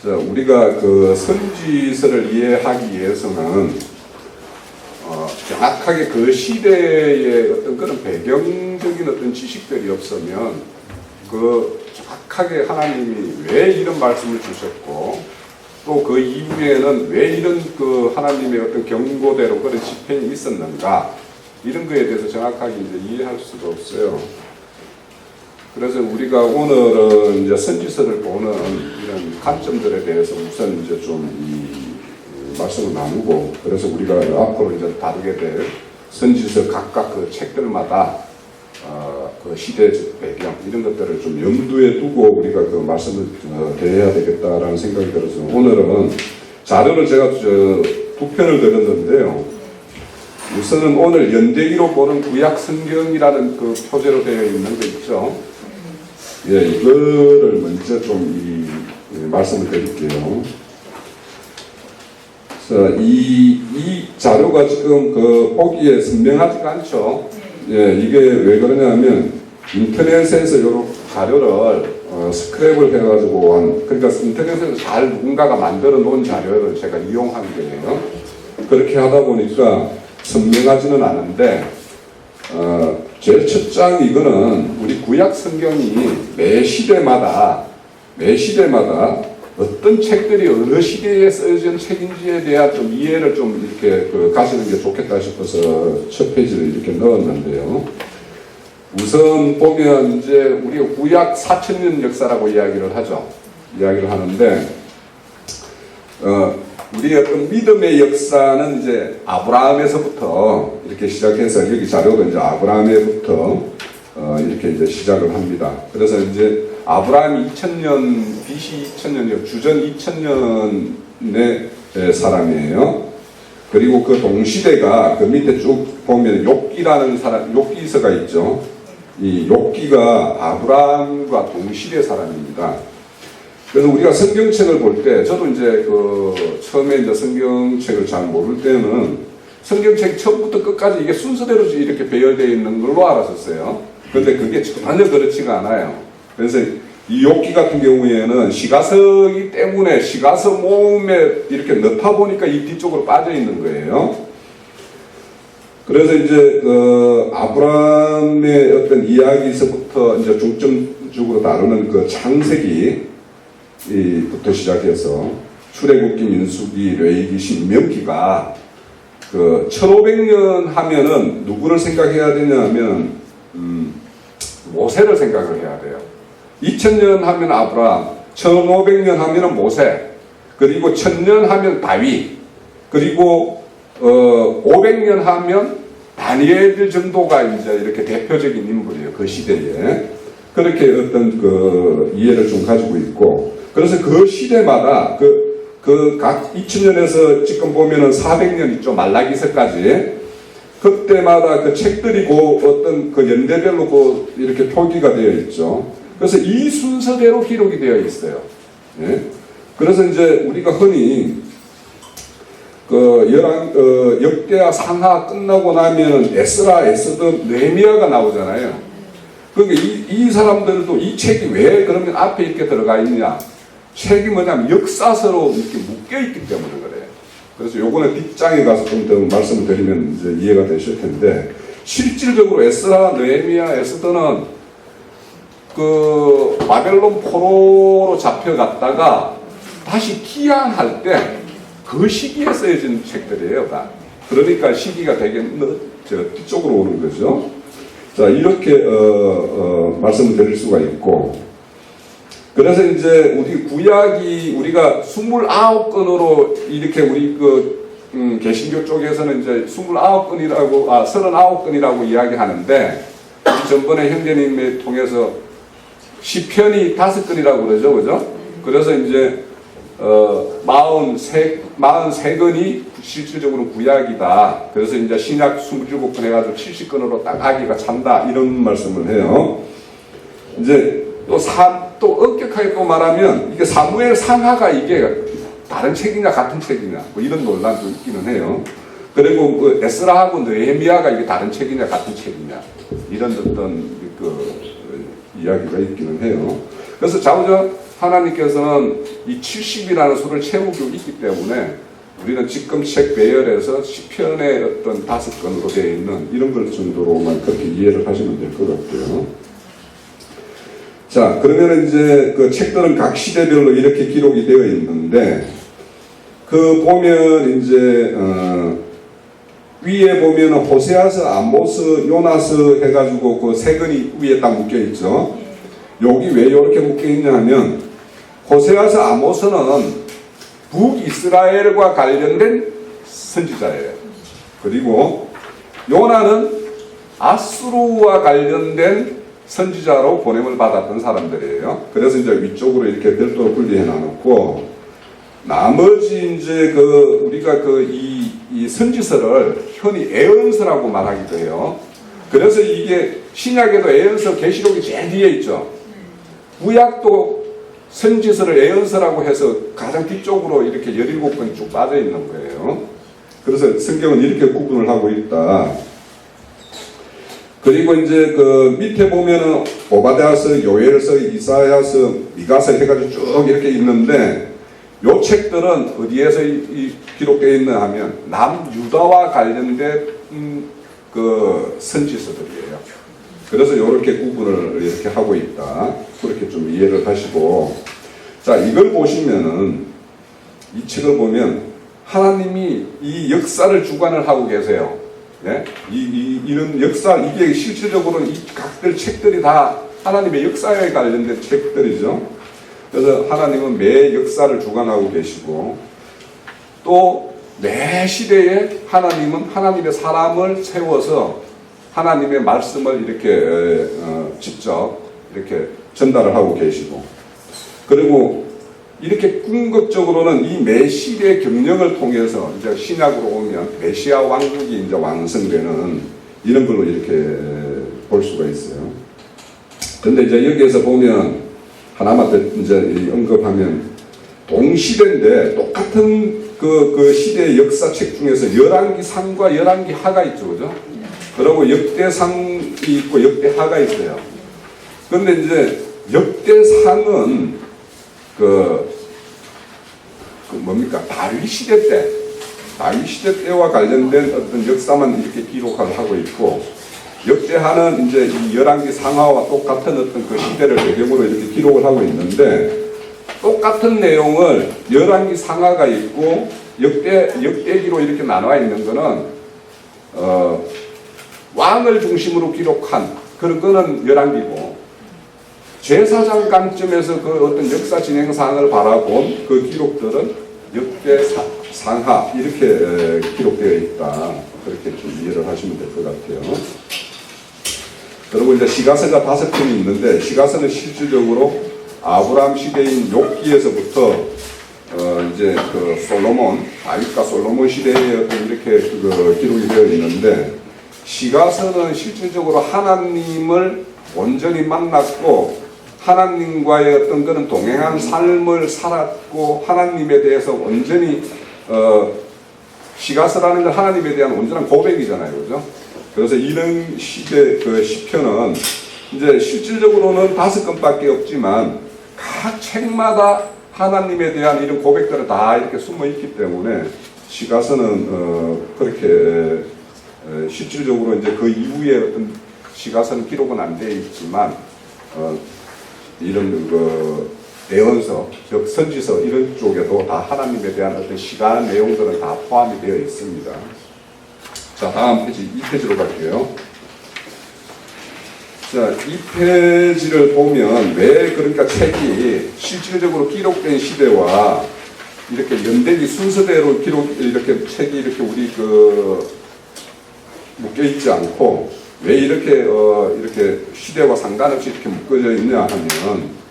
자, 우리가 그 선지서를 이해하기 위해서는 정확하게 그 시대의 어떤 그런 배경적인 어떤 지식들이 없으면 그 정확하게 하나님이 왜 이런 말씀을 주셨고 또 그 이후에는 왜 이런 그 하나님의 어떤 경고대로 그런 집행이 있었는가 이런 거에 대해서 정확하게 이제 이해할 수가 없어요. 그래서 우리가 오늘은 이제 선지서를 보는 이런 관점들에 대해서 우선 이제 좀 이 말씀을 나누고, 그래서 우리가 앞으로 이제 다루게 될 선지서 각각 그 책들마다 그 시대적 배경 이런 것들을 좀 염두에 두고 우리가 그 말씀을 대해야 되겠다라는 생각이 들어서 오늘은 자료를 제가 두 편을 드렸는데요. 우선은 오늘 연대기로 보는 구약 성경이라는 그 표제로 되어 있는 거 있죠. 예, 이거를 먼저 좀 말씀을 드릴게요. 자, 이 자료가 지금 그 보기에 선명하지가 않죠. 예, 이게 왜 그러냐면 인터넷에서 이런 자료를 스크랩을 해가지고 그러니까 인터넷에서 잘 누군가가 만들어 놓은 자료를 제가 이용한 거예요. 그렇게 하다 보니까 선명하지는 않은데 제일 첫 장 이거는 우리 구약 성경이 매 시대마다 어떤 책들이 어느 시대에 쓰여진 책인지에 대한 좀 이해를 좀 이렇게 가시는 게 좋겠다 싶어서 첫 페이지를 이렇게 넣었는데요. 우선 보면 이제 우리가 구약 4000년 역사라고 이야기를 하는데 우리 어떤 믿음의 역사는 이제 아브라함에서부터 이렇게 시작해서 여기 자료도 이제 아브라함에부터 이렇게 이제 시작을 합니다. 그래서 이제 아브라함이 2000년, BC 2000년이요. 주전 2000년의 사람이에요. 그리고 그 동시대가 그 밑에 쭉 보면 욥기라는 사람, 욥기서가 있죠. 이 욥기가 아브라함과 동시대 사람입니다. 그래서 우리가 성경책을 볼 때, 저도 이제 처음에 이제 성경책을 잘 모를 때는 성경책 처음부터 끝까지 이게 순서대로 이렇게 배열되어 있는 걸로 알았었어요. 근데 그게 전혀 그렇지가 않아요. 그래서 이 욥기 같은 경우에는 시가서이기 때문에 시가서 모음에 이렇게 넣다 보니까 이 뒤쪽으로 빠져 있는 거예요. 그래서 이제 아브라함의 어떤 이야기에서부터 이제 중점적으로 다루는 그 창세기부터 시작해서 출애굽기, 민수기, 레위기, 신명기가 1500년 하면은 누구를 생각해야 되냐면 모세를 생각을 해야 돼요. 2000년 하면 아브라함, 1500년 하면 모세, 그리고 1000년 하면 다윗, 그리고 500년 하면 다니엘 정도가 이제 이렇게 대표적인 인물이에요. 그 시대에. 그렇게 어떤 이해를 좀 가지고 있고, 그래서 그 시대마다 각 2000년에서 지금 보면은 400년 있죠. 말라기서까지. 그때마다 그 책들이 어떤 연대별로 이렇게 표기가 되어 있죠. 그래서 이 순서대로 기록이 되어 있어요. 예? 그래서 이제 우리가 흔히 역대하 상하 끝나고 나면은 에스라, 에스더, 느헤미야가 나오잖아요. 그러니까 이 사람들도 이 책이 왜 그러면 앞에 이렇게 들어가 있냐? 책이 뭐냐면 역사서로 이렇게 묶여 있기 때문에 그래요. 그래서 요거는 뒷장에 가서 좀 더 말씀을 드리면 이제 이해가 되실 텐데, 실질적으로 에스라, 느헤미야, 에스더는 바벨론 포로로 잡혀갔다가 다시 귀환할 때 그 시기에 쓰여진 책들이에요. 다. 그러니까 시기가 되게 뒤쪽으로 오는 거죠. 자, 이렇게 말씀을 드릴 수가 있고, 그래서 이제 우리 구약이 우리가 29권으로 이렇게 우리 개신교 쪽에서는 이제 39권이라고 이야기하는데, 우리 전번에 형제님을 통해서 시편이 5권이라고 그러죠, 그죠? 그래서 이제 43권이 실질적으로 구약이다. 그래서 이제 신약 27권 해가지고 70권으로 딱 하기가 찬다, 이런 말씀을 해요. 이제 또 엄격하게 또 말하면 이게 사무엘 상하가 이게 다른 책이냐 같은 책이냐 이런 논란도 있기는 해요. 그리고 에스라하고 느헤미야가 이게 다른 책이냐 같은 책이냐 이런 어떤 이야기가 있기는 해요. 그래서 하나님께서는 이 70이라는 수를 채우고 있기 때문에 우리는 지금 책 배열에서 시편의 어떤 5건으로 되어 있는 이런 걸 정도로만 그렇게 이해를 하시면 될 것 같아요. 자, 그러면 이제 그 책들은 각 시대별로 이렇게 기록이 되어 있는데, 그 보면 이제, 위에 보면 호세아서, 아모스, 요나스 해가지고 그 세 권이 위에 딱 묶여 있죠. 여기 왜 이렇게 묶여 있냐 하면, 호세아서, 아모스는 북이스라엘과 관련된 선지자예요. 그리고 요나는 아수르와 관련된 선지자로 보냄을 받았던 사람들이에요. 그래서 이제 위쪽으로 이렇게 별도로 분리해 놨고, 나머지 이제 그 우리가 이 선지서를 흔히 애언서라고 말하기도 해요. 그래서 이게 신약에도 애언서 계시록이 제일 뒤에 있죠. 구약도 선지서를 애언서라고 해서 가장 뒤쪽으로 이렇게 17권 쭉 빠져 있는 거예요. 그래서 성경은 이렇게 구분을 하고 있다. 그리고 이제 그 밑에 보면은 오바댜서, 요엘서, 이사야서, 미가서 해가지고 쭉 이렇게 있는데, 요 책들은 어디에서 기록되어 있나 하면 남유다와 관련된 그 선지서들이에요. 그래서 이렇게 구분을 이렇게 하고 있다. 그렇게 좀 이해를 하시고, 자, 이걸 보시면은 이 책을 보면 하나님이 이 역사를 주관을 하고 계세요. 예? 이런 역사, 이게 실질적으로 이 각들 책들이 다 하나님의 역사에 관련된 책들이죠. 그래서 하나님은 매 역사를 주관하고 계시고, 또 매 시대에 하나님은 하나님의 사람을 세워서 하나님의 말씀을 이렇게 직접 이렇게 전달을 하고 계시고, 그리고 이렇게 궁극적으로는 이 매 시대의 경력을 통해서 이제 신약으로 오면 메시아 왕국이 이제 완성되는 이런 걸로 이렇게 볼 수가 있어요. 그런데 이제 여기에서 보면 하나만 더 이제 언급하면 동시대인데 똑같은 그 시대의 역사책 중에서 열왕기상과 열왕기하가 있죠, 그죠? 그리고 역대상이 있고 역대하가 있어요. 그런데 이제 역대상은 뭡니까? 다윗 시대 때와 관련된 어떤 역사만 이렇게 기록을 하고 있고, 역대하는 이제 이 열왕기 상하와 똑같은 어떤 그 시대를 배경으로 이렇게 기록을 하고 있는데, 똑같은 내용을 열왕기 상하가 있고 역대기로 이렇게 나눠 있는 거는 왕을 중심으로 기록한 그런 거는 열왕기고, 제사장 관점에서 그 어떤 역사 진행 사항을 바라본 그 기록들은 역대상하 이렇게 기록되어 있다. 그렇게 좀 이해를 하시면 될 것 같아요. 그리고 이제 시가서가 5편이 있는데, 시가서는 실질적으로 아브라함 시대인 욥기에서부터 이제 그 솔로몬, 다윗과 솔로몬 시대에 어떤 이렇게 그 기록이 되어 있는데, 시가서는 실질적으로 하나님을 온전히 만났고 하나님과의 어떤 그런 동행한 삶을 살았고, 하나님에 대해서 온전히 시가서라는 건 하나님에 대한 온전한 고백이잖아요, 그죠? 그래서 이런 시대 그 시편은 이제 실질적으로는 5건밖에 없지만 각 책마다 하나님에 대한 이런 고백들은 다 이렇게 숨어 있기 때문에 시가서는 그렇게 실질적으로 이제 그 이후에 어떤 시가서는 기록은 안 되어 있지만 이런 그 애언서, 즉 선지서 이런 쪽에도 다 하나님에 대한 어떤 시간 내용들은 다 포함이 되어 있습니다. 자, 다음 페이지 2페이지로 갈게요. 자, 이 페이지를 보면 왜 그러니까 책이 실질적으로 기록된 시대와 이렇게 연대기 순서대로 이렇게 책이 이렇게 우리 묶여 있지 않고 왜 이렇게 이렇게 시대와 상관없이 이렇게 묶어져 있냐 하면,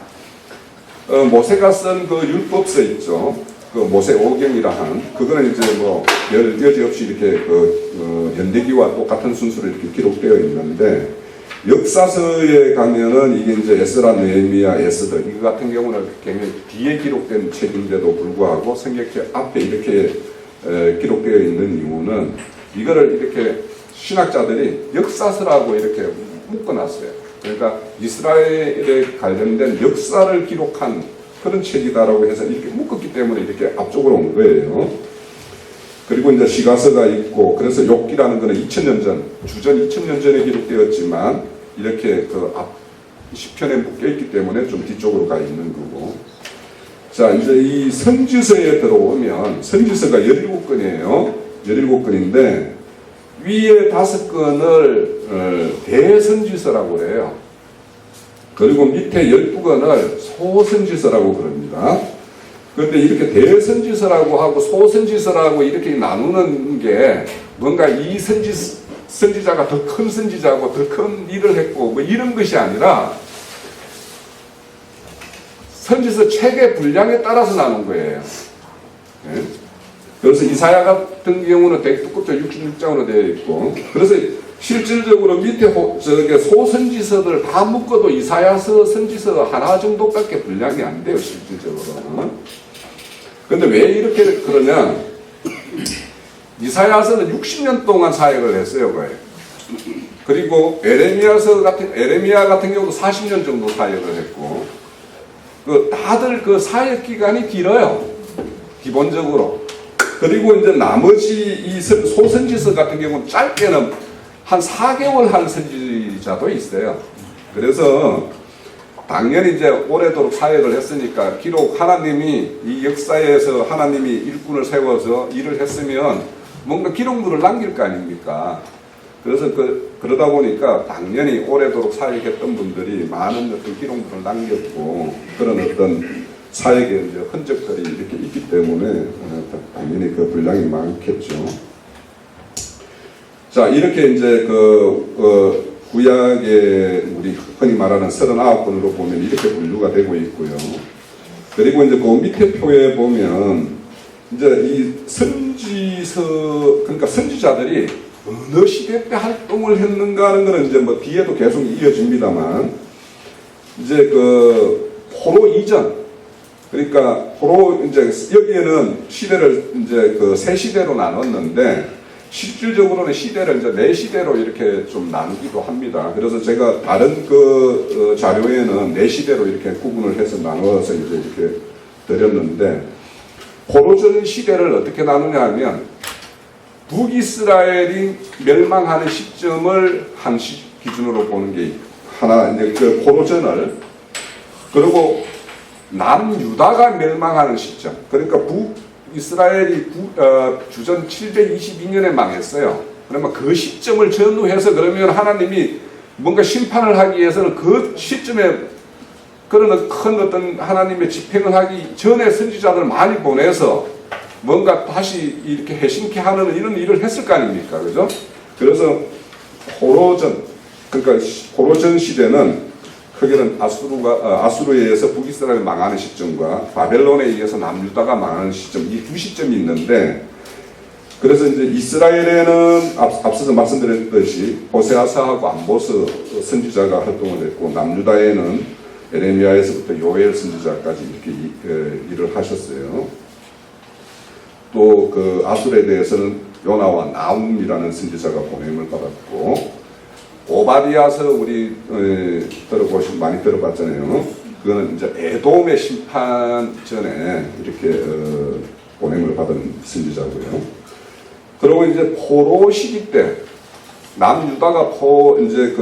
모세가 쓴 그 율법서 있죠. 그 모세 오경이라 한 그거는 이제 뭐 여지없이 이렇게 연대기와 똑같은 순서로 이렇게 기록되어 있는데, 역사서에 가면은 이게 이제 에스라, 느헤미야, 에스더 이거 같은 경우는 굉장히 뒤에 기록된 책인데도 불구하고 성경책 앞에 이렇게 기록되어 있는 이유는 이거를 이렇게 신학자들이 역사서라고 이렇게 묶어놨어요. 그러니까 이스라엘에 관련된 역사를 기록한 그런 책이다라고 해서 이렇게 묶었기 때문에 이렇게 앞쪽으로 온 거예요. 그리고 이제 시가서가 있고, 그래서 욥기라는 거는 2000년 전, 주전 2000년 전에 기록되었지만 이렇게 그 앞 시편에 묶여 있기 때문에 좀 뒤쪽으로 가 있는 거고. 자, 이제 이 선지서에 들어오면 선지서가 17건이에요. 17건인데 위에 5건을 대선지서라고 해요. 그리고 밑에 12건을 소선지서라고 그럽니다. 그런데 이렇게 대선지서라고 하고 소선지서라고 이렇게 나누는 게 뭔가 이 선지자가 더 큰 선지자고 더 큰 일을 했고 뭐 이런 것이 아니라 선지서 책의 분량에 따라서 나눈 거예요. 네? 그래서 이사야 같은 경우는 되게 두껍죠. 66장으로 되어 있고. 그래서 실질적으로 밑에 소선지서들 다 묶어도 이사야서 선지서 하나 정도밖에 분량이 안 돼요. 실질적으로. 그런데 왜 이렇게 그러냐? 이사야서는 60년 동안 사역을 했어요. 거의. 그리고 에레미야 같은 경우도 40년 정도 사역을 했고, 다들 그 사역 기간이 길어요. 기본적으로. 그리고 이제 나머지 이 소선지서 같은 경우는 짧게는 한 4개월 한 선지자도 있어요. 그래서 당연히 이제 오래도록 사역을 했으니까 기록 하나님이 이 역사에서 하나님이 일꾼을 세워서 일을 했으면 뭔가 기록물을 남길 거 아닙니까? 그래서 그러다 보니까 당연히 오래도록 사역했던 분들이 많은 어떤 기록물을 남겼고 그런 어떤 사역의 이제 흔적들이 이렇게 있기 때문에 당연히 그 분량이 많겠죠. 자, 이렇게 이제 구약의 우리 흔히 말하는 39권으로 보면 이렇게 분류가 되고 있고요. 그리고 이제 그 밑에 표에 보면 이제 이 선지서, 그러니까 선지자들이 어느 시대 때 활동을 했는가 하는 거는 이제 뭐 뒤에도 계속 이어집니다만, 이제 포로 이전, 그러니까 포로 이제 여기에는 시대를 이제 세 시대로 나눴는데, 실질적으로는 시대를 이제 4시대로 이렇게 좀 나누기도 합니다. 그래서 제가 다른 자료에는 4시대로 이렇게 구분을 해서 나눠서 이제 이렇게 드렸는데, 포로전 시대를 어떻게 나누냐 하면, 북이스라엘이 멸망하는 시점을 한 기준으로 보는 게 하나, 이제 그 포로전을, 그리고 남유다가 멸망하는 시점, 그러니까 북이스라엘이 주전 722년에 망했어요. 그러면 그 시점을 전후해서 그러면 하나님이 뭔가 심판을 하기 위해서는 그 시점에 그런 큰 어떤 하나님의 집행을 하기 전에 선지자들 많이 보내서 뭔가 다시 이렇게 해신케 하는 이런 일을 했을 거 아닙니까? 그죠? 그래서 포로전, 그러니까 포로전 시대는 크게는 아수르에 의해서 북이스라엘 망하는 시점과 바벨론에 의해서 남유다가 망하는 시점, 이 두 시점이 있는데, 그래서 이제 이스라엘에는 앞서서 말씀드렸듯이 호세아사하고 암보스 선지자가 활동을 했고, 남유다에는 에레미야에서부터 요엘 선지자까지 이렇게 일을 하셨어요. 또 아수르에 대해서는 요나와 나움이라는 선지자가 보냄을 받았고, 오바디아서 우리 많이 들어봤잖아요. 그거는 이제 에돔의 심판 전에 이렇게 보냄을 받은 선지자고요. 그리고 이제 포로 시기 때 남유다가 이제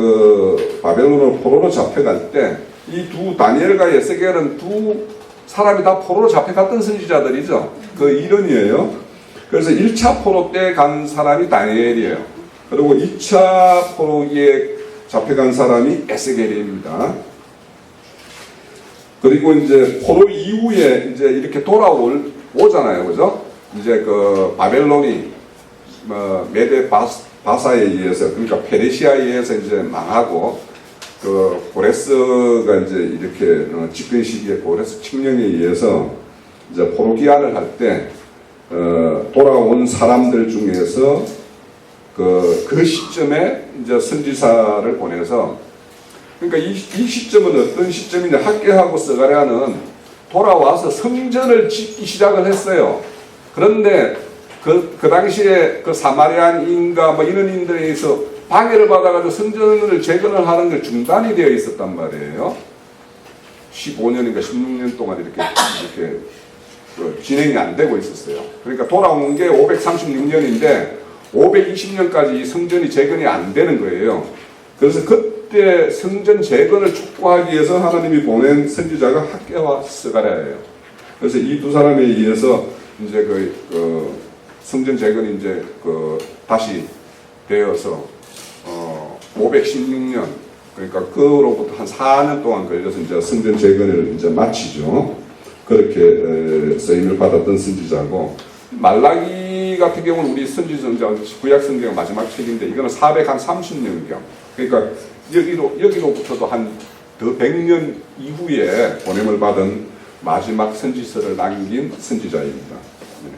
바벨론으로 포로로 잡혀갈 때 이 두 다니엘과 에스겔은 두 사람이 다 포로로 잡혀갔던 선지자들이죠. 그 이론이에요. 그래서 1차 포로 때 간 사람이 다니엘이에요. 그리고 2차 포로기에 잡혀간 사람이 에스겔입니다. 그리고 이제 포로 이후에 이제 이렇게 오잖아요. 그죠? 이제 바벨론이 메데 바사에 의해서, 그러니까 페르시아에 의해서 이제 망하고, 고레스가 이제 이렇게 집권 시기에 고레스 칙령에 의해서 이제 포로기한을 할 때, 돌아온 사람들 중에서 그 시점에 이제 선지사를 보내서, 그러니까 이 시점은 어떤 시점이냐, 학개하고 스가랴는 돌아와서 성전을 짓기 시작을 했어요. 그런데 그 당시에 사마리아인가 뭐 이런 인들에 의해서 방해를 받아가지고 성전을 재건을 하는 게 중단이 되어 있었단 말이에요. 15년인가 16년 동안 이렇게 진행이 안 되고 있었어요. 그러니까 돌아온 게 536년인데 520년까지 성전이 재건이 안 되는 거예요. 그래서 그때 성전 재건을 촉구하기 위해서 하나님이 보낸 선지자가 학개와 스가랴예요. 그래서 이 두 사람에 의해서 이제 그 성전 재건이 이제 다시 되어서 516년, 그러니까 그로부터 한 4년 동안 걸려서 이제 성전 재건을 이제 마치죠. 그렇게 쓰임을 받았던 선지자고, 말라기 같은 경우는 우리 선지자 구약 성경 마지막 책인데 이거는 430년경. 그러니까 여기로부터도 한 더 100년 이후에 보냄을 받은 마지막 선지서를 남긴 선지자입니다. 네.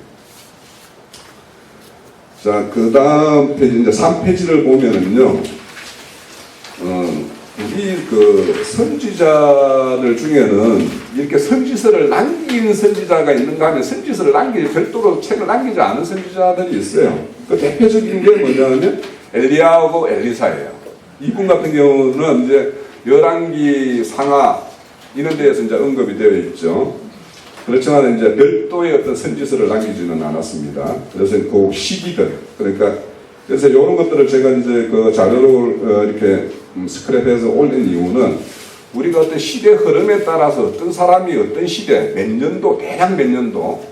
자, 그 다음 페이지, 이제 3페이지를 보면은요, 우리 그 선지자들 중에는 이렇게 선지서를 남긴 선지자가 있는가 하면 선지서를 별도로 책을 남기지 않은 선지자들이 있어요. 그 대표적인 게 뭐냐면 엘리야하고 엘리사예요. 이분 같은 경우는 이제 열왕기 상하 이런 데에서 이제 언급이 되어 있죠. 그렇지만 이제 별도의 어떤 선지서를 남기지는 않았습니다. 그래서 그 시기들, 그러니까 그래서 이런 것들을 제가 이제 그 자료를 이렇게 스크랩해서 올린 이유는 우리가 어떤 시대 흐름에 따라서 어떤 사람이 어떤 시대, 몇 년도, 대략 몇 년도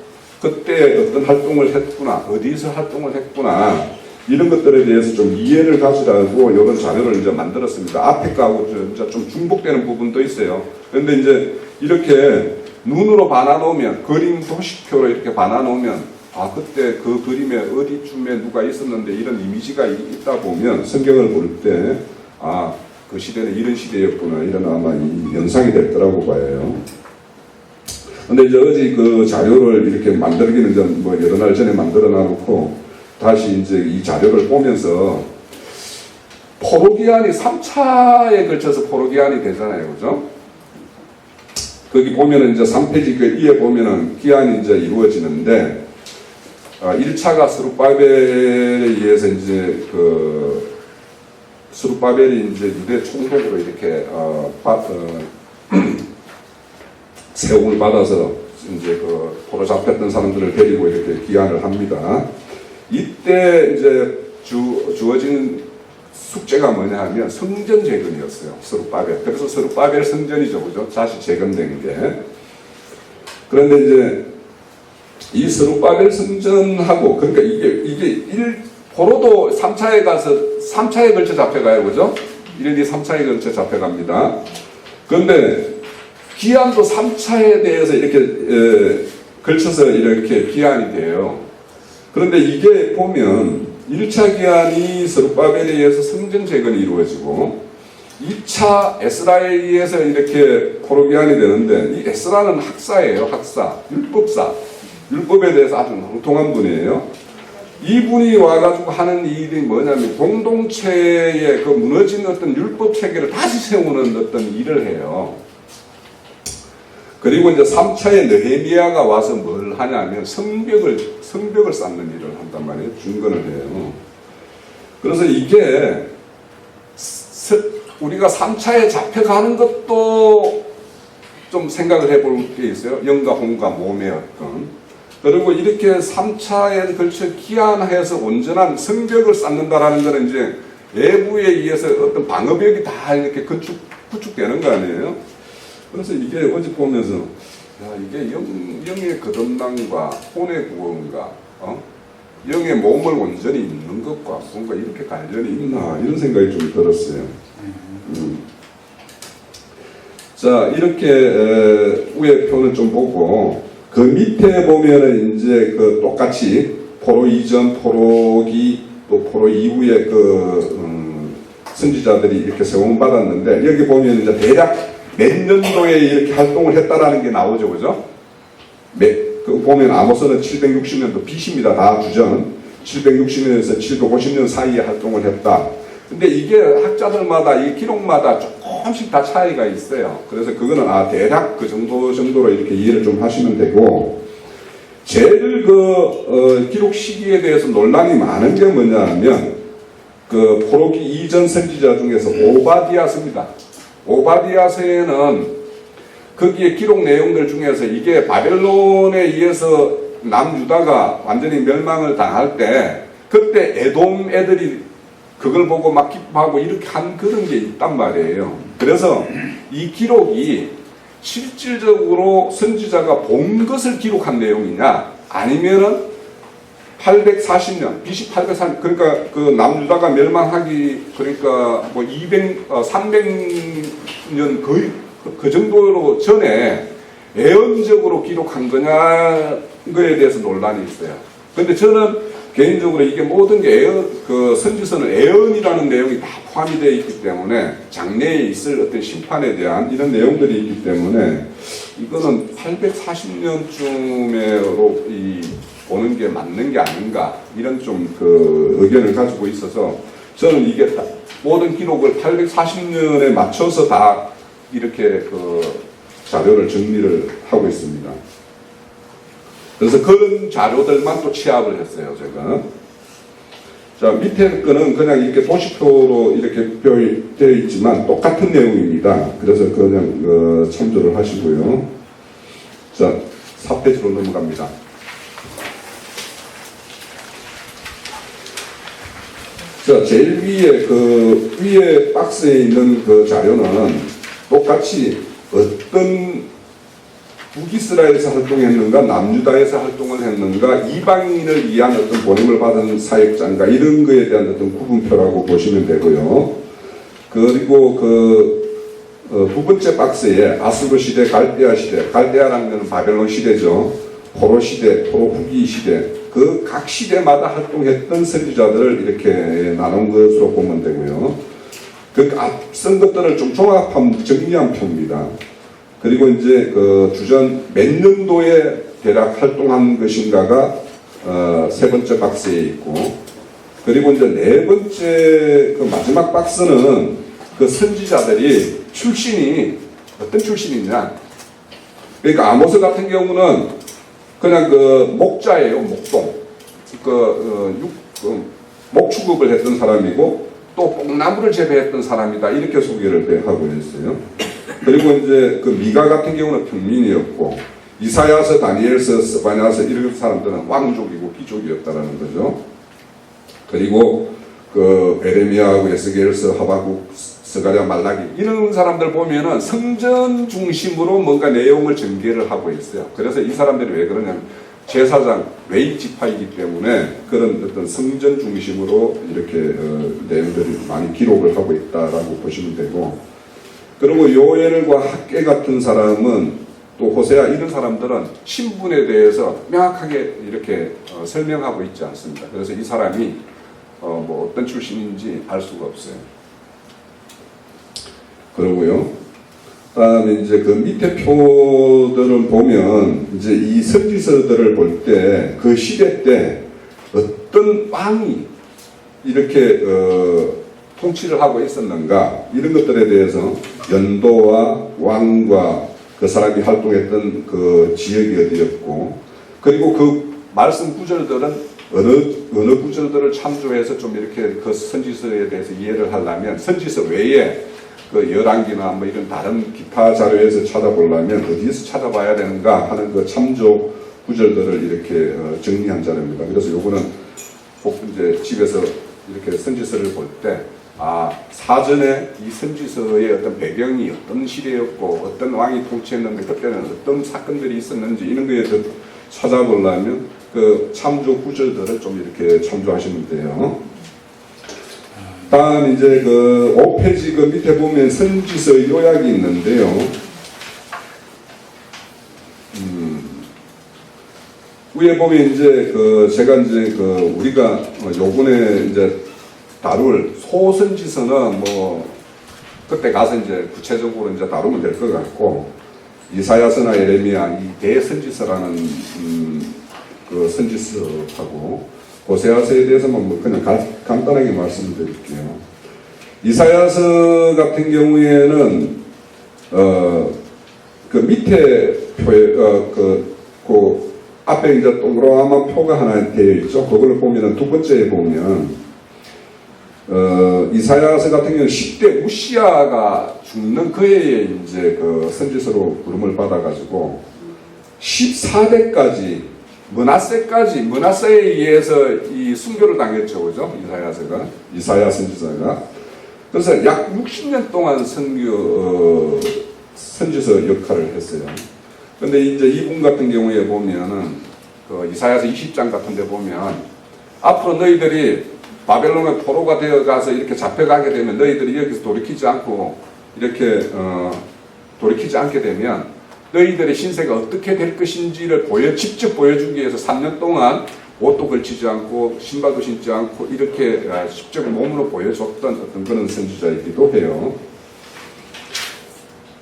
그때 어떤 활동을 했구나, 어디서 활동을 했구나, 이런 것들에 대해서 좀 이해를 가지라고 이런 자료를 이제 만들었습니다. 앞에 거하고 좀 중복되는 부분도 있어요. 그런데 이제 이렇게 눈으로 반아놓으면, 그림 도식표로 이렇게 반아놓으면, 아, 그때 그 그림에 어디쯤에 누가 있었는데 이런 이미지가 있다 보면 성경을 볼 때, 아, 그 시대는 이런 시대였구나, 이런 아마 이 연상이 될 거라고 봐요. 근데 이제 어제 그 자료를 이렇게 만들기는 좀 뭐 여러 날 전에 만들어 놔놓고 다시 이제 이 자료를 보면서 포로기한이 3차에 걸쳐서 포로기한이 되잖아요. 그죠? 거기 보면은 이제 3페이지 그 위에 보면은 기한이 이제 이루어지는데, 1차가 스룹바벨에 의해서 이제 스룹바벨이 이제 유대 총독으로 이렇게 세움을 받아서 이제 포로 잡혔던 사람들을 데리고 이렇게 기한을 합니다. 이때 이제 주어진 숙제가 뭐냐 하면 성전 재건이었어요. 스룹바벨. 그래서 스룹바벨 성전이죠. 그죠? 다시 재건된 게. 그런데 이제 이 스룹바벨 성전하고, 그러니까 이게 포로도 3차에 가서 3차에 걸쳐 잡혀가요. 그죠? 1, 2, 3차에 걸쳐 잡혀갑니다. 그런데 기한도 3차에 대해서 이렇게 걸쳐서 이렇게 기한이 돼요. 그런데 이게 보면 1차 기한이 스룹바벨에 의해서 성전 재건이 이루어지고 2차 에스라에 의해서 이렇게 포로 기한이 되는데, 이 에스라는 학사예요. 학사, 율법사. 율법에 대해서 아주 통통한 분이에요. 이분이 와가지고 하는 일이 뭐냐면 공동체의 그 무너진 어떤 율법 체계를 다시 세우는 어떤 일을 해요. 그리고 이제 3차에 느헤미야가 와서 뭘 하냐면 성벽을 쌓는 일을 한단 말이에요. 중건을 해요. 그래서 이게 우리가 3차에 잡혀가는 것도 좀 생각을 해볼 게 있어요. 영과 홍과 몸의 어떤. 그리고 이렇게 3차에 걸쳐 기한해서 온전한 성벽을 쌓는다라는 것은 이제 외부에 의해서 어떤 방어벽이 다 이렇게 구축되는 거 아니에요? 그래서 이게 어제 보면서, 야, 이게 영의 거듭남과 혼의 구원과, 영의 몸을 온전히 입는 것과 뭔가 이렇게 관련이 있나, 이런 생각이 좀 들었어요. 자, 이렇게, 위에 표는 좀 보고, 그 밑에 보면은 이제 똑같이 포로 이전, 포로기, 또 포로 이후에 선지자들이 이렇게 세움받았는데, 여기 보면 이제 대략 몇 년도에 이렇게 활동을 했다라는 게 나오죠. 그죠? 보면 아모스는 760년도 BC입니다. 다 주전. 760년에서 750년 사이에 활동을 했다. 근데 이게 학자들마다, 이 기록마다 조금씩 다 차이가 있어요. 그래서 그거는 대략 그 정도로 이렇게 이해를 좀 하시면 되고, 제일 기록 시기에 대해서 논란이 많은 게 뭐냐 하면, 포로기 이전 선지자 중에서 오바디아서입니다. 오바디아서에는 거기에 기록 내용들 중에서 이게 바벨론에 의해서 남유다가 완전히 멸망을 당할 때 그때 에돔 애들이 그걸 보고 막 기뻐하고 이렇게 한 그런 게 있단 말이에요. 그래서 이 기록이 실질적으로 선지자가 본 것을 기록한 내용이냐 아니면은 840년, BC 840년, 그러니까 그 남유다가 멸망하기, 그러니까 뭐 300년 거의 그 정도로 전에 애언적으로 기록한 거냐, 거에 대해서 논란이 있어요. 근데 저는 개인적으로 이게 모든 게 그 선지서는 애언이라는 내용이 다 포함이 되어 있기 때문에 장래에 있을 어떤 심판에 대한 이런 내용들이 있기 때문에 이거는 840년쯤으로 보는 게 맞는 게 아닌가 이런 좀 그 의견을 가지고 있어서 저는 이게 모든 기록을 840년에 맞춰서 다 이렇게 그 자료를 정리를 하고 있습니다. 그래서 그런 자료들만 또 취합을 했어요, 제가. 자, 밑에 거는 그냥 이렇게 도시표로 이렇게 되어 있지만 똑같은 내용입니다. 그래서 그냥 참조를 하시고요. 자, 4페이지로 넘어갑니다. 자, 제일 위에 박스에 있는 그 자료는 똑같이 어떤 북이스라엘에서 활동했는가, 남유다에서 활동을 했는가, 이방인을 위한 어떤 보냄을 받은 사역자인가, 이런 거에 대한 어떤 구분표라고 보시면 되고요. 그리고 두 번째 박스에 아수르 시대, 갈대아 시대, 갈대아라는 것은 바벨론 시대죠. 포로 시대, 포로 후기 시대, 그 각 시대마다 활동했던 선지자들을 이렇게 나눈 것으로 보면 되고요. 그 앞선 것들을 좀 종합한, 정리한 표입니다. 그리고 이제 그 주전 몇 년도에 대략 활동한 것인가가 세 번째 박스에 있고, 그리고 이제 네 번째 그 마지막 박스는 그 선지자들이 출신이 어떤 출신이냐. 그러니까 아모스 같은 경우는 그냥 그 목자예요, 목동. 목 취급을 했던 사람이고 또 뽕나무를 재배했던 사람이다, 이렇게 소개를 하고 있어요. 그리고 이제 그 미가 같은 경우는 평민이었고, 이사야서, 다니엘서, 스바냐서 이런 사람들은 왕족이고 귀족이었다라는 거죠. 그리고 그 에레미야하고 에스겔서, 하박국, 스가랴, 말라기 이런 사람들 보면은 성전 중심으로 뭔가 내용을 전개를 하고 있어요. 그래서 이 사람들이 왜 그러냐면 제사장 레위 지파이기 때문에 그런 어떤 성전 중심으로 이렇게 내용들이 많이 기록을 하고 있다라고 보시면 되고, 그리고 요엘과 학계 같은 사람은 또 호세아 이런 사람들은 신분에 대해서 명확하게 이렇게 설명하고 있지 않습니다. 그래서 이 사람이 뭐 어떤 출신인지 알 수가 없어요. 그러고요. 그다음에 이제 그 밑에 표들을 보면 이제 이 선지서들을 볼 때 그 시대 때 어떤 왕이 이렇게 통치를 하고 있었는가, 이런 것들에 대해서 연도와 왕과 그 사람이 활동했던 그 지역이 어디였고, 그리고 그 말씀 구절들은 어느 구절들을 참조해서 좀 이렇게 그 선지서에 대해서 이해를 하려면 선지서 외에 그 열왕기나 뭐 이런 다른 기타 자료에서 찾아보려면 어디에서 찾아봐야 되는가 하는 그 참조 구절들을 이렇게 정리한 자료입니다. 그래서 요거는 꼭 이제 집에서 이렇게 선지서를 볼 때 사전에 이 선지서의 어떤 배경이 어떤 시대였고 어떤 왕이 통치했는데 그때는 어떤 사건들이 있었는지 이런 거에 더 찾아보려면 그 참조 구절들을 좀 이렇게 참조하시면 돼요. 다음 이제 그 5페이지 그 밑에 보면 선지서 요약이 있는데요. 위에 보면 이제 그 제가 이제 그 우리가 요번에 이제 다룰 소선지서는 뭐 그때 가서 이제 구체적으로 이제 다루면 될 것 같고, 이사야서나 예레미야 이 대선지서라는 그 선지서하고 호세아서에 대해서만 뭐 그냥 간단하게 말씀드릴게요. 이사야서 같은 경우에는 그 밑에 표에 그 앞에 이제 동그라만 표가 하나 되어 있죠. 그걸 보면은 두 번째에 보면 이사야서 같은 경우는 10대 우시아가 죽는 그해에 이제 그 선지서로 부름을 받아가지고 14대까지 머나세에 의해서 이 순교를 당했죠, 그죠? 이사야 선지자가. 그래서 약 60년 동안 선지서 역할을 했어요. 근데 이제 이분 같은 경우에 보면은 그 이사야서 20장 같은 데 보면 앞으로 너희들이 바벨론의 포로가 되어 가서 이렇게 잡혀가게 되면 너희들이 여기서 돌이키지 않게 되면 너희들의 신세가 어떻게 될 것인지를 직접 보여주기 위해서 3년 동안 옷도 걸치지 않고 신발도 신지 않고 이렇게 직접 몸으로 보여줬던 어떤 그런 선지자이기도 해요.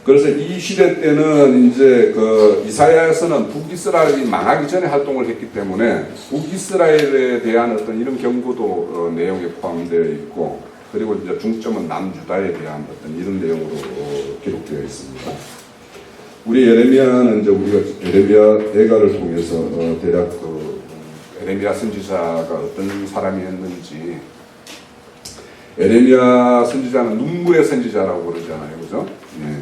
그래서 이 시대 때는 이제 그 이사야에서는 북이스라엘이 망하기 전에 활동을 했기 때문에 북이스라엘에 대한 어떤 이런 경고도 내용에 포함되어 있고, 그리고 이제 중점은 남유다에 대한 어떤 이런 내용으로 기록되어 있습니다. 우리 예레미야는 이제 우리가 예레미야 애가를 통해서 대략 그 예레미야 선지자가 어떤 사람이었는지, 예레미야 선지자는 눈물의 선지자라고 그러잖아요, 그죠? 네.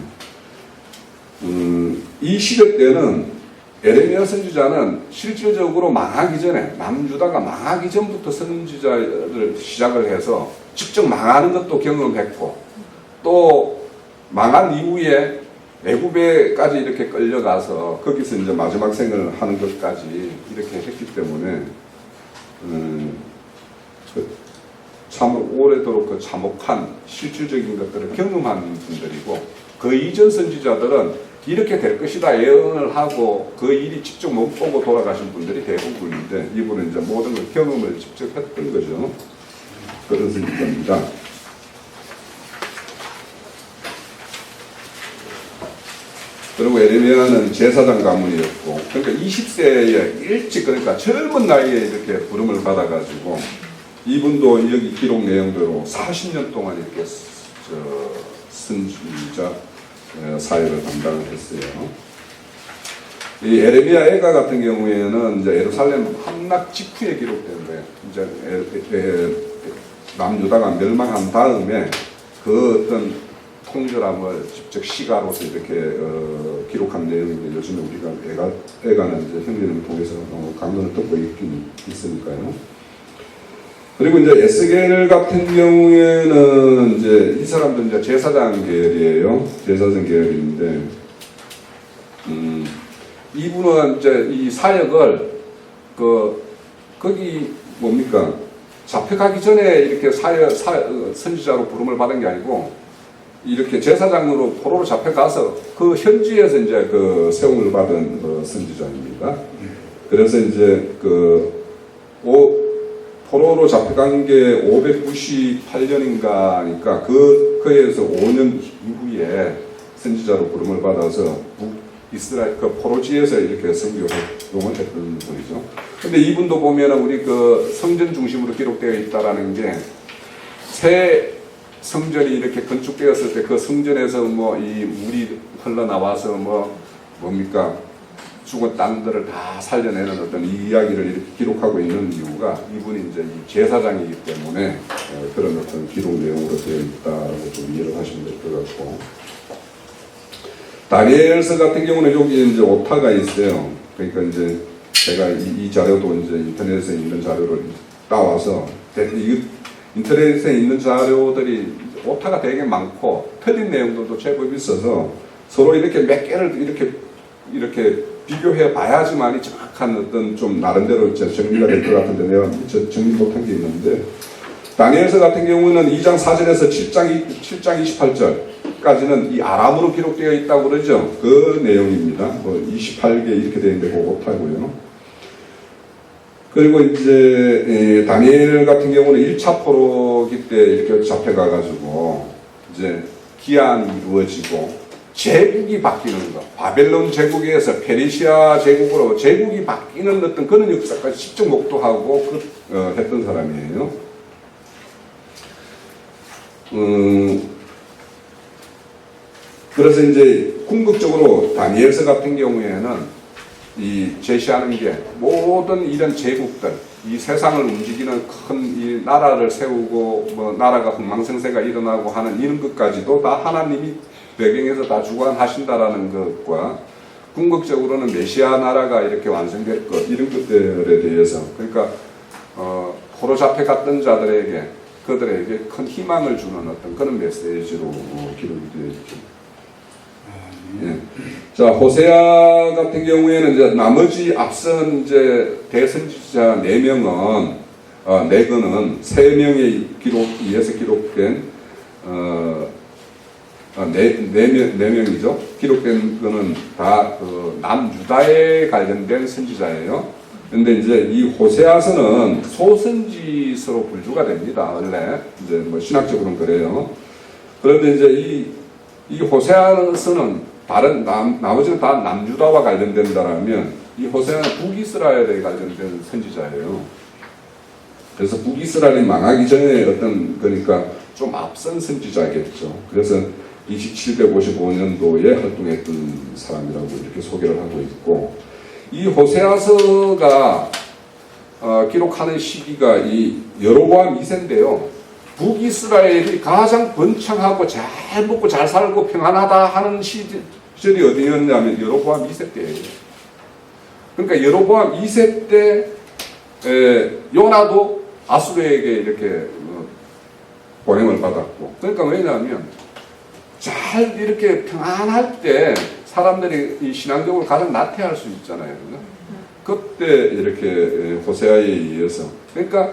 이 시대 때는 예레미야 선지자는 실질적으로 망하기 전에, 남유다가 망하기 전부터 선지자를 시작을 해서 직접 망하는 것도 경험했고, 또 망한 이후에 애굽에까지 이렇게 끌려가서 거기서 이제 마지막 생을 하는 것까지 이렇게 했기 때문에 참 오래도록 그 참혹한 실질적인 것들을 경험한 분들이고, 그 이전 선지자들은 이렇게 될 것이다 예언을 하고 그 일이 직접 못 보고 돌아가신 분들이 대부분인데, 이분은 이제 모든 걸 경험을 직접 했던 거죠. 그런 선지자입니다. 그리고 예레미야는 제사장 가문이었고, 그러니까 20세에 일찍, 그러니까 젊은 나이에 이렇게 부름을 받아가지고, 이분도 여기 기록 내용대로 40년 동안 이렇게 선지자 사역을 담당을 했어요. 이 예레미야 애가 같은 경우에는 이제 예루살렘 함락 직후에 기록된 거예요. 이제 남유다가 멸망한 다음에 그 어떤 통절함을 직접 시가로서 이렇게 기록한 내용인데, 요즘에 우리가 애가는 이제 형제님을 통해서 강론을 듣고 있긴 있으니까요. 그리고 이제 에스겔 같은 경우에는 이제 이 사람도 이제 제사장 계열이에요. 제사장 계열인데, 이분은 이제 이 사역을 거기 뭡니까? 잡혀가기 전에 이렇게 선지자로 부름을 받은 게 아니고, 이렇게 제사장으로 포로로 잡혀가서 그 현지에서 이제 그 세움을 받은 선지자입니다. 그래서 이제 포로로 잡혀간 게 598년인가니까 그에서 5년 이후에 선지자로 부름을 받아서 북이스라엘 그 포로지에서 이렇게 선교 활동을 했던 분이죠. 근데 이분도 보면은 우리 그 성전 중심으로 기록되어 있다라는 게, 새 성전이 이렇게 건축되었을 때 그 성전에서 뭐 이 물이 흘러나와서 뭡니까? 죽은 땅들을 다 살려내는 어떤 이야기를 이렇게 기록하고 있는 이유가, 이분이 이제 이 제사장이기 때문에 그런 어떤 기록 내용으로 되어 있다라고 좀 이해를 하시면 될 것 같고, 다니엘서 같은 경우는 여기 이제 오타가 있어요. 그러니까 이제 제가 이 자료도 이제 인터넷에 있는 자료를 따와서, 인터넷에 있는 자료들이 오타가 되게 많고 틀린 내용들도 제법 있어서 서로 이렇게 몇 개를 이렇게 비교해 봐야지만이 정확한 어떤 좀 나름대로 정리가 될 것 같은데, 내가 정리 못한 게 있는데, 다니엘서 같은 경우는 2장 4절에서 7장 28절까지는 이 아람으로 기록되어 있다고 그러죠. 그 내용입니다. 28개 이렇게 되어 있는데 그거 못하고요. 그리고 이제 다니엘 같은 경우는 1차 포로기 때 이렇게 잡혀가가지고 이제 기한이 이루어지고 제국이 바뀌는 거, 바벨론 제국에서 페르시아 제국으로 제국이 바뀌는 어떤 그런 역사까지 직접 목도하고 했던 사람이에요. 그래서 이제 궁극적으로 다니엘서 같은 경우에는 이 제시하는 게 모든 이런 제국들, 이 세상을 움직이는 큰 이 나라를 세우고 뭐 나라가 흥망성쇠가 일어나고 하는 이런 것까지도 다 하나님이 배경에서 다 주관하신다라는 것과 궁극적으로는 메시아 나라가 이렇게 완성될 것 이런 것들에 대해서 그러니까 포로 잡혀갔던 자들에게 그들에게 큰 희망을 주는 어떤 그런 메시지로 기록이 되어 있죠. 예. 자, 호세아 같은 경우에는 이제 나머지 앞선 이제 대선지자 4명은, 4건은 3명의 의해서 기록된, 4명이죠. 기록된 거는 다 그 남유다에 관련된 선지자예요. 근데 이제 이 호세아서는 소선지서로 분류가 됩니다. 원래. 이제 뭐 신학적으로는 그래요. 그런데 이제 이 호세아서는 나머지는 다 남유다와 관련된다라면 이 호세아는 북이스라엘에 관련된 선지자예요. 그래서 북이스라엘이 망하기 전에 그러니까 좀 앞선 선지자겠죠. 그래서 2755년도에 활동했던 사람이라고 이렇게 소개를 하고 있고 이 호세아서가 기록하는 시기가 이 여로보암 2세인데요. 북이스라엘이 가장 번창하고 잘 먹고 잘 살고 평안하다 하는 시절이 어디였냐면 여로보암 2세 때예요. 그러니까 여로보암 2세 때 요나도 아수르에게 이렇게 보냄을 받았고 그러니까 왜냐하면 잘 이렇게 평안할 때 사람들이 이 신앙적으로 가장 나태할 수 있잖아요. 그때 이렇게 호세아에 의해서 그러니까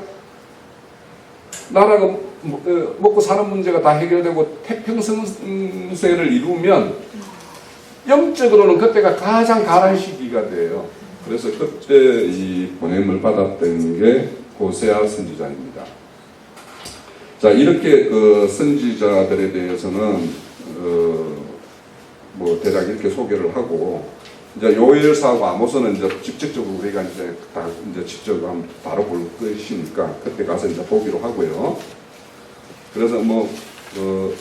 나라가 먹고 사는 문제가 다 해결되고 태평성세를 이루면 영적으로는 그때가 가장 가란 시기가 돼요. 그래서 그때 이 보냄을 받았던 게 호세아 선지자입니다. 자, 이렇게 그 선지자들에 대해서는 뭐 대략 이렇게 소개를 하고 이제 요엘서하고 아모스는 이제 직접적으로 우리가 이제 다 이제 직접 한번 다뤄볼 것이니까 그때 가서 이제 보기로 하고요. 그래서 뭐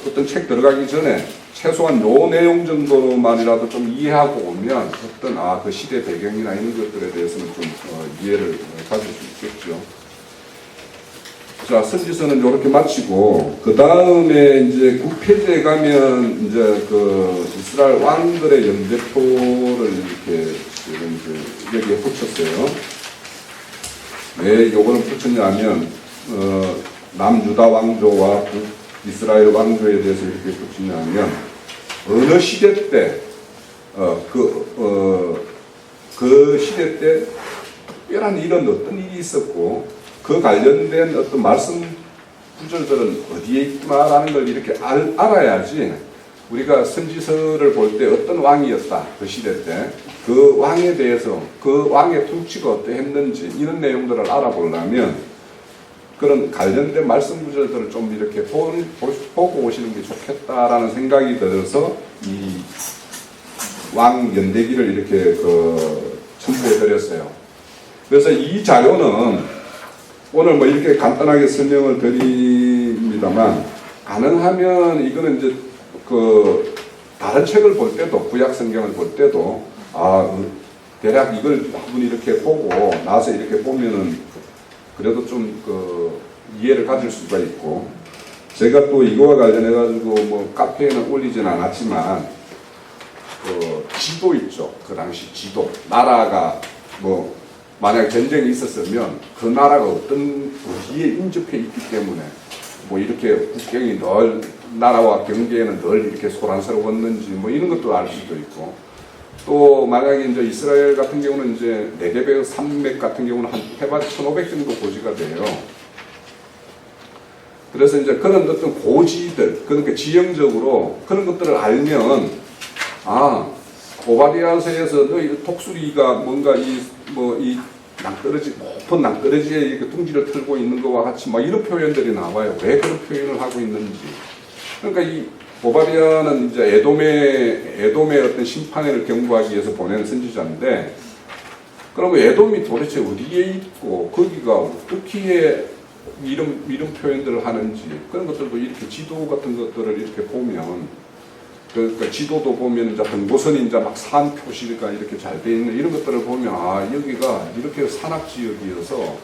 어떤 책 들어가기 전에 최소한 요 내용 정도만이라도 좀 이해하고 오면 어떤 그 시대 배경이나 이런 것들에 대해서는 좀 이해를 가질 수 있겠죠. 자, 선지서는 이렇게 마치고 그 다음에 이제 9페이지에 가면 이제 그 이스라엘 왕들의 연대표를 이렇게 여기에 붙였어요. 왜 요거는 붙였냐면 남유다 왕조와 북이스라엘 왕조에 대해서 이렇게 붙이냐면 어느 시대 때 그 시대 때 특별한 이런 어떤 일이 있었고 그 관련된 어떤 말씀 구절들은 어디에 있구나라는 걸 이렇게 알아야지 우리가 선지서를 볼 때 어떤 왕이었다 그 시대 때 그 왕에 대해서 그 왕의 통치가 어떠했는지 이런 내용들을 알아보려면 그런 관련된 말씀 구절들을 좀 이렇게 보고 오시는 게 좋겠다라는 생각이 들어서 이 왕 연대기를 이렇게 첨부해 드렸어요. 그래서 이 자료는 오늘 뭐 이렇게 간단하게 설명을 드립니다만 가능하면 이거는 이제 다른 책을 볼 때도 구약 성경을 볼 때도 대략 이걸 한번 이렇게 보고 나서 이렇게 보면은 그래도 좀 이해를 가질 수가 있고 제가 또 이거와 관련해 가지고 뭐 카페에는 올리진 않았지만 지도 있죠. 그 당시 지도 나라가 뭐 만약 전쟁이 있었으면 그 나라가 어디에 인접해 있기 때문에 뭐 이렇게 국경이 늘 나라와 경계에는 늘 이렇게 소란스러웠는지 뭐 이런 것도 알 수도 있고 또 만약에 이제 이스라엘 같은 경우는 이제 네게베 산맥 같은 경우는 한 해발 1,500 정도 고지가 돼요. 그래서 이제 그런 어떤 고지들 그러니까 지형적으로 그런 것들을 알면 오바댜서에서 너희 독수리가 뭔가 이 낭떠러지, 높은 낭떠러지에 이렇게 둥지를 틀고 있는 것과 같이 막 이런 표현들이 나와요. 왜 그런 표현을 하고 있는지. 그러니까 이 오바댜는 이제 에돔의 어떤 심판을 경고하기 위해서 보낸 선지자인데, 그러면 에돔이 도대체 어디에 있고, 거기가 어떻게 이런 표현들을 하는지, 그런 것들도 이렇게 지도 같은 것들을 이렇게 보면, 그러니까 지도도 보면 이제 등고선이 이제 막 산 표시가 이렇게 잘 돼 있는 이런 것들을 보면 여기가 이렇게 산악 지역이어서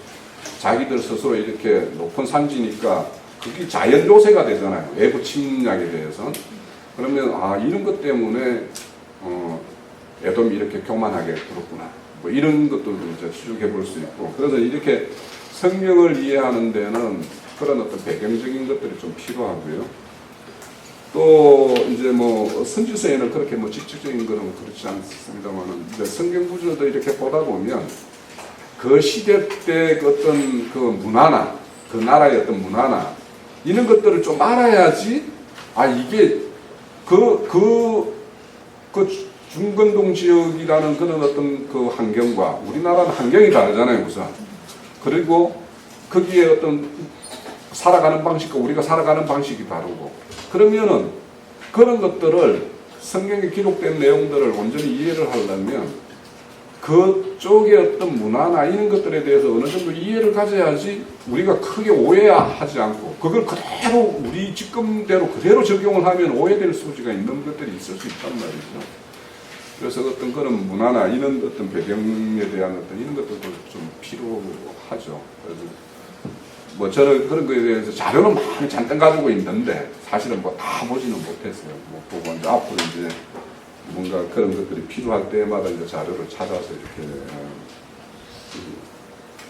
자기들 스스로 이렇게 높은 산지니까 그게 자연 요새가 되잖아요. 외부 침략에 대해서. 그러면 이런 것 때문에 에돔이 이렇게 교만하게 굴었구나. 뭐 이런 것들도 이제 추측해 볼 수 있고. 그래서 이렇게 성경을 이해하는 데는 그런 어떤 배경적인 것들이 좀 필요하고요. 또 이제 뭐 선지서에는 그렇게 뭐 직접적인 거는 그렇지 않습니다만은 이제 성경 구조도 이렇게 보다 보면 그 시대 때 어떤 그 문화나 그 나라의 어떤 문화나 이런 것들을 좀 알아야지 이게 그 중건동 지역이라는 그런 어떤 그 환경과 우리나라는 환경이 다르잖아요, 우선. 그리고 거기에 어떤 살아가는 방식과 우리가 살아가는 방식이 다르고 그러면은 그런 것들을 성경에 기록된 내용들을 온전히 이해를 하려면 그쪽의 어떤 문화나 이런 것들에 대해서 어느 정도 이해를 가져야지 우리가 크게 오해하지 않고 그걸 그대로 우리 지금대로 그대로 적용을 하면 오해될 소지가 있는 것들이 있을 수 있단 말이죠. 그래서 어떤 그런 문화나 이런 어떤 배경에 대한 어떤 이런 것들도 좀 필요하죠. 그래서 뭐 저는 그런 거에 대해서 자료는 많이 잔뜩 가지고 있는데 사실은 뭐 다 보지는 못했어요. 뭐 보고 이제 앞으로 이제 뭔가 그런 것들이 필요할 때마다 이제 자료를 찾아서 이렇게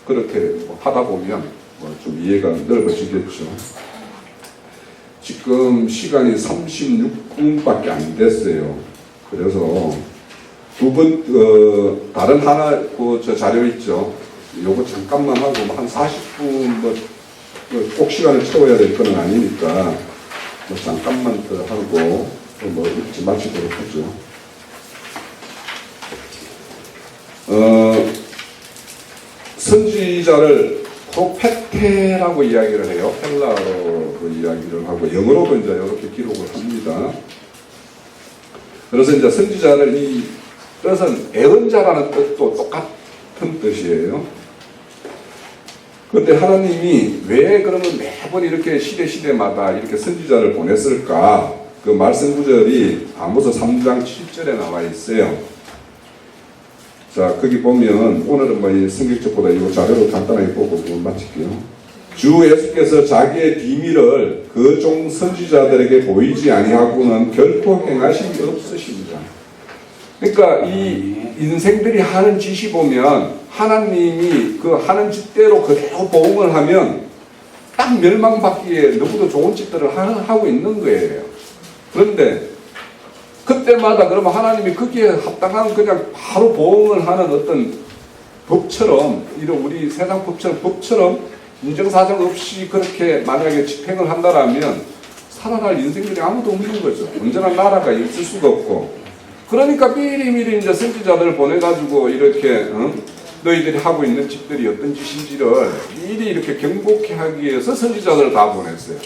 그렇게 뭐 하다 보면 뭐 좀 이해가 넓어지겠죠. 지금 시간이 36분밖에 안 됐어요. 그래서 다른 하나 저 자료 있죠. 요거 잠깐만 하고 한 40분 꼭 시간을 채워야 될 건 아니니까 뭐 잠깐만 더 하고 뭐 일찍 마치도록 하죠. 선지자를 프로페테라고 이야기를 해요. 헬라어로 이야기를 하고 영어로도 이제 이렇게 기록을 합니다. 그래서 이제 선지자를 이 뜻은 애언자라는 뜻도 똑같은 뜻이에요. 그런데 하나님이 왜 그러면 매번 이렇게 시대마다 이렇게 선지자를 보냈을까? 그 말씀 구절이 아모스 3장 7절에 나와 있어요. 자, 거기 보면 오늘은 뭐 이 성경책보다 이 자료를 간단하게 보고 마칠게요. 주 예수께서 자기의 비밀을 그 종 선지자들에게 보이지 아니하고는 결코 행하심이 없으십니다. 그러니까 이 인생들이 하는 짓이 보면 하나님이 그 하는 짓대로 그대로 보응을 하면 딱 멸망받기에 너무도 좋은 짓들을 하고 있는 거예요. 그런데 그때마다 그러면 하나님이 거기에 합당한 그냥 바로 보응을 하는 어떤 법처럼 이런 우리 세상 법처럼 인정사정 없이 그렇게 만약에 집행을 한다라면 살아날 인생들이 아무도 없는 거죠. 언제나 나라가 있을 수가 없고. 그러니까 미리 이제 선지자들을 보내가지고 이렇게 너희들이 하고 있는 짓들이 어떤 짓인지를 미리 이렇게 경고케 하기 위해서 선지자들을 다 보냈어요.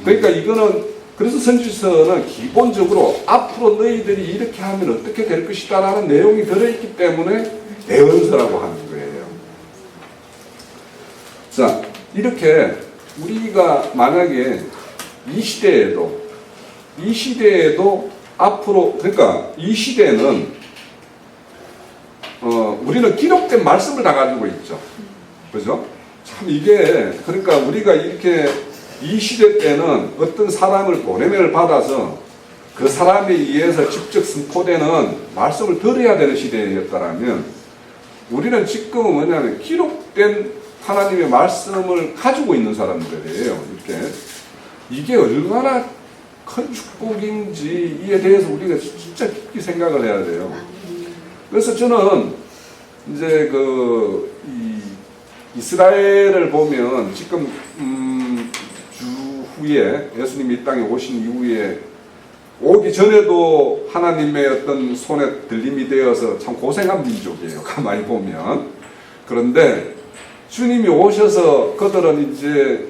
그러니까 이거는 그래서 선지서는 기본적으로 앞으로 너희들이 이렇게 하면 어떻게 될 것이다 라는 내용이 들어있기 때문에 예언서라고 하는 거예요. 자, 이렇게 우리가 만약에 이 시대에도 앞으로 그러니까 이 시대는 우리는 기록된 말씀을 다 가지고 있죠. 그죠? 참 이게 그러니까 우리가 이렇게 이 시대 때는 어떤 사람을 보내면을 받아서 그 사람에 의해서 직접 선포되는 말씀을 들어야 되는 시대였다라면 우리는 지금은 뭐냐면 기록된 하나님의 말씀을 가지고 있는 사람들이에요. 이렇게 이게 얼마나 큰 축복인지 이에 대해서 우리가 진짜 깊이 생각을 해야 돼요. 그래서 저는 이제 이스라엘을 보면 지금 후에 예수님이 이 땅에 오신 이후에 오기 전에도 하나님의 어떤 손에 들림이 되어서 참 고생한 민족이에요. 가만히 보면. 그런데 주님이 오셔서 그들은 이제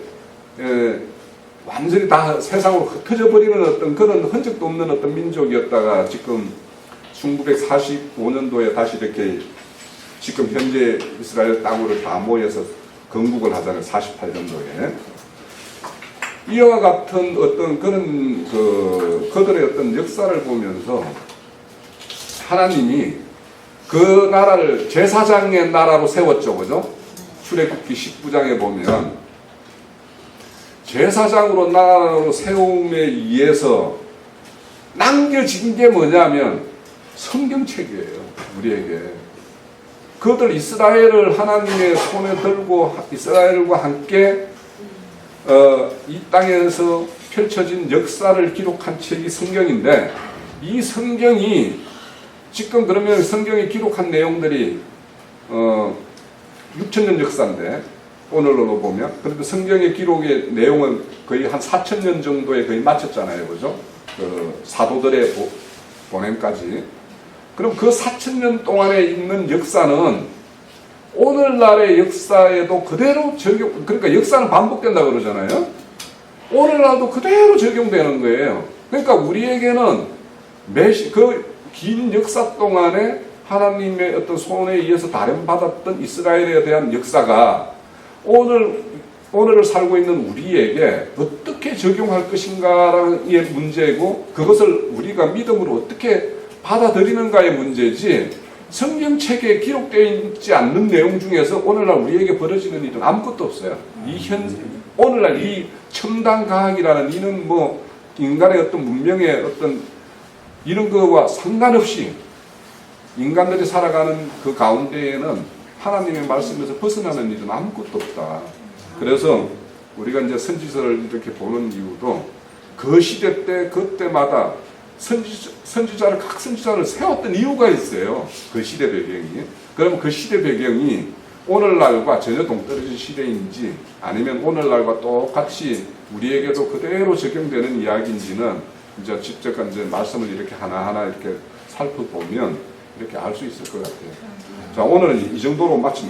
완전히 다 세상으로 흩어져 버리는 어떤 그런 흔적도 없는 어떤 민족이었다가 지금 1945년도에 다시 이렇게 지금 현재 이스라엘 땅으로 다 모여서 건국을 하잖아요. 48년도에. 이와 같은 어떤 그런 그들의 어떤 역사를 보면서 하나님이 그 나라를 제사장의 나라로 세웠죠. 그죠? 출애굽기 19장에 보면 제사장으로 나라로 세움에 의해서 남겨진 게 뭐냐면 성경책이에요. 우리에게. 그들 이스라엘을 하나님의 손에 들고 이스라엘과 함께 이 땅에서 펼쳐진 역사를 기록한 책이 성경인데, 이 성경이 지금 그러면 성경이 기록한 내용들이 6,000년 역사인데, 오늘로 보면 그런데 성경의 기록의 내용은 거의 한 4,000년 정도에 거의 맞췄잖아요, 그죠? 그 사도들의 보냄까지. 그럼 그 4,000년 동안에 있는 역사는 오늘날의 역사에도 그대로 적용, 그러니까 역사는 반복된다 그러잖아요. 오늘날도 그대로 적용되는 거예요. 그러니까 우리에게는 그 긴 역사 동안에 하나님의 어떤 손에 의해서 다름받았던 이스라엘에 대한 역사가 오늘을 살고 있는 우리에게 어떻게 적용할 것인가라는 문제고, 그것을 우리가 믿음으로 어떻게 받아들이는가의 문제지, 성경책에 기록되어 있지 않는 내용 중에서 오늘날 우리에게 벌어지는 일은 아무것도 없어요. 오늘날 이 첨단 과학이라는 이는 뭐 인간의 어떤 문명의 어떤 이런 거와 상관없이 인간들이 살아가는 그 가운데에는 하나님의 말씀에서 벗어나는 일은 아무것도 없다. 그래서 우리가 이제 선지서를 이렇게 보는 이유도 그 시대 때 그때마다 각 선지자를 세웠던 이유가 있어요. 그 시대 배경이. 그러면 그 시대 배경이 오늘날과 전혀 동떨어진 시대인지 아니면 오늘날과 똑같이 우리에게도 그대로 적용되는 이야기인지는 이제 직접 이제 말씀을 이렇게 하나하나 이렇게 살펴보면 이렇게 알 수 있을 것 같아요. 자, 오늘은 이 정도로 마칩니다.